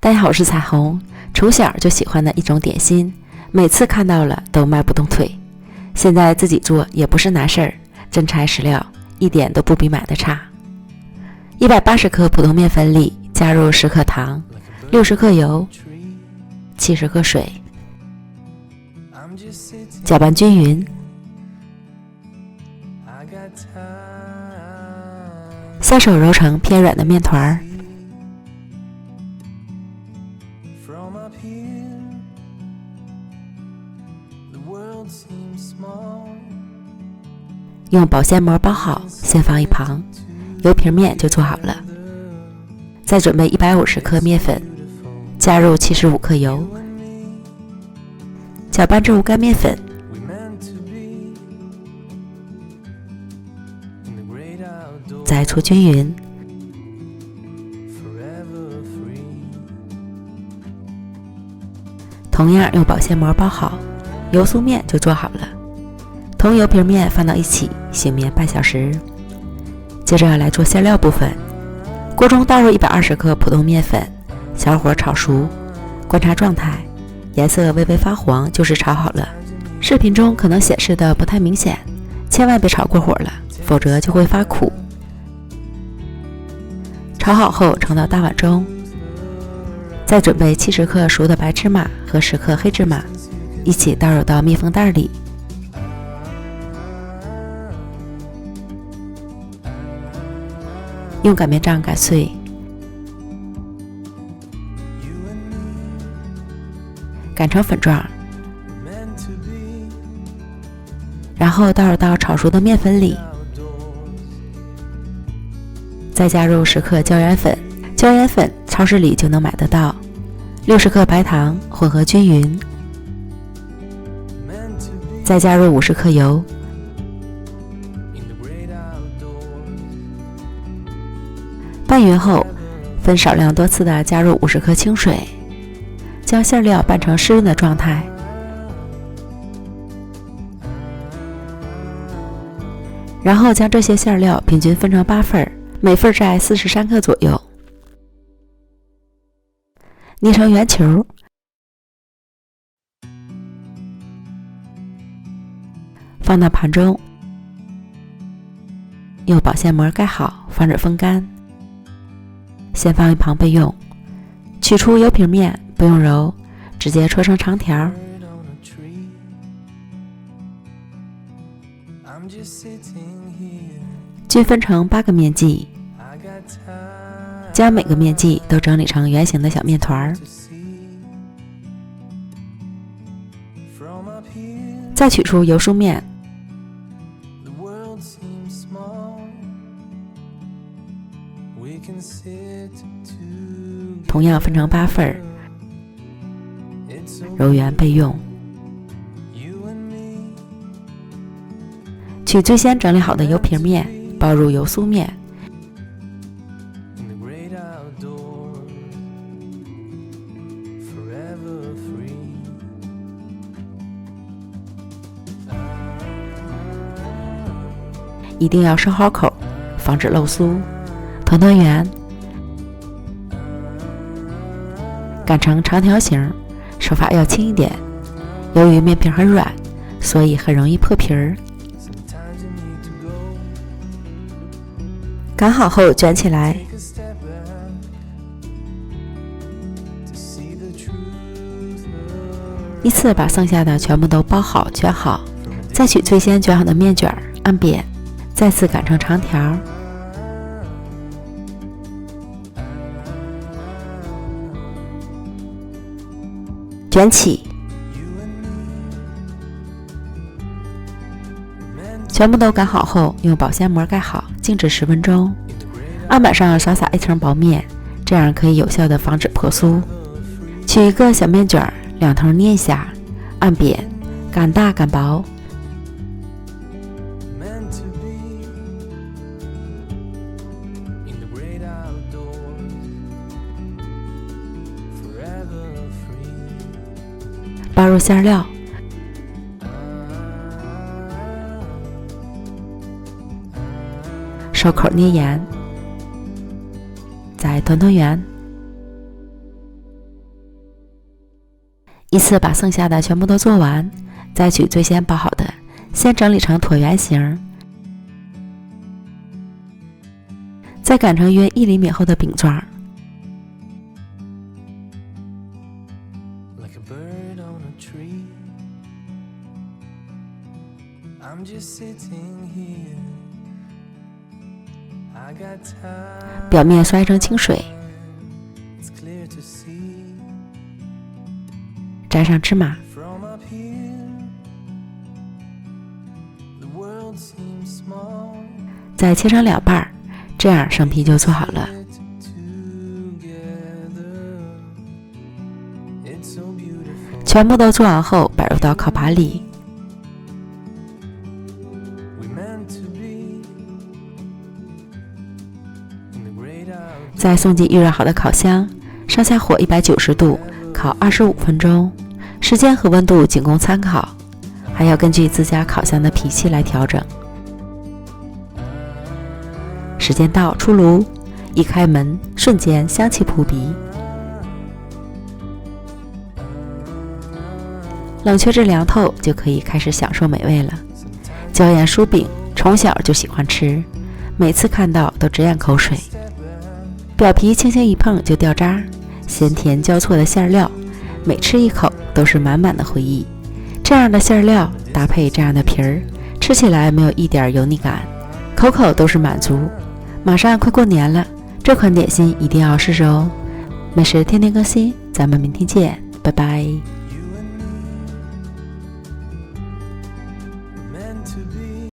大家好，我是彩虹。从小就喜欢的一种点心，每次看到了都迈不动腿。现在自己做也不是难事儿，真材实料，一点都不比买的差。180克普通面粉里加入10克糖、60克油、70克水，搅拌均匀。下手揉成偏软的面团儿。用保鲜膜包好，先放一旁，油皮面就做好了。再准备150克面粉，加入75克油，搅拌至无干面粉，再搓均匀。同样用保鲜膜包好，油酥面就做好了。同油皮面放到一起，醒面半小时。接着来做馅料部分，锅中倒入120克普通面粉，小火炒熟，观察状态，颜色微微发黄就是炒好了。视频中可能显示的不太明显，千万别炒过火了，否则就会发苦。炒好后盛到大碗中，再准备70克熟的白芝麻和10克黑芝麻，一起倒入到密封袋里。用擀面杖擀碎，擀成粉状，然后倒入到炒熟的面粉里，再加入10克椒盐粉，椒盐粉超市里就能买得到，60克白糖，混合均匀，再加入50克油，拌匀后，分少量多次的加入50克清水，将馅料拌成湿润的状态。然后将这些馅料平均分成8份，每份在43克左右，捏成圆球，放到盘中，用保鲜膜盖好，防止风干。先放一旁备用。取出油皮面，不用揉，直接搓成长条，均分成8个面剂，将每个面剂都整理成圆形的小面团儿。再取出油酥面，同样分成8份，揉圆备用。取最先整理好的油皮面，包入油酥面，一定要收好口，防止漏酥。团团圆，擀成长条形，手法要轻一点。由于面皮很软，所以很容易破皮儿。擀好后卷起来，依次把剩下的全部都包好卷好，再取最先卷好的面卷按扁，再次擀成长条。卷起，全部都擀好后，用保鲜膜盖好，静置10分钟。案板上少撒一层薄面，这样可以有效的防止破酥。取一个小面卷，两头捏一下，按扁，擀大擀薄。包入馅料，收口捏严，再团团圆。依次把剩下的全部都做完，再取最先包好的，先整理成椭圆形，再擀成约1厘米厚的饼状。表面刷成清水，沾上芝麻，再切成2半，这样生皮就做好了。全部都做完后，摆入到烤盘里。再送进预热好的烤箱，上下火190度，烤25分钟。时间和温度仅供参考，还要根据自家烤箱的脾气来调整。时间到，出炉，一开门，瞬间香气扑鼻。冷却至凉透，就可以开始享受美味了。椒盐酥饼，从小就喜欢吃，每次看到都直咽口水。表皮轻轻一碰就掉渣，咸甜交错的馅料，每吃一口都是满满的回忆。这样的馅料搭配这样的皮儿，吃起来没有一点油腻感，口口都是满足。马上快过年了，这款点心一定要试试哦！美食天天更新，咱们明天见，拜拜。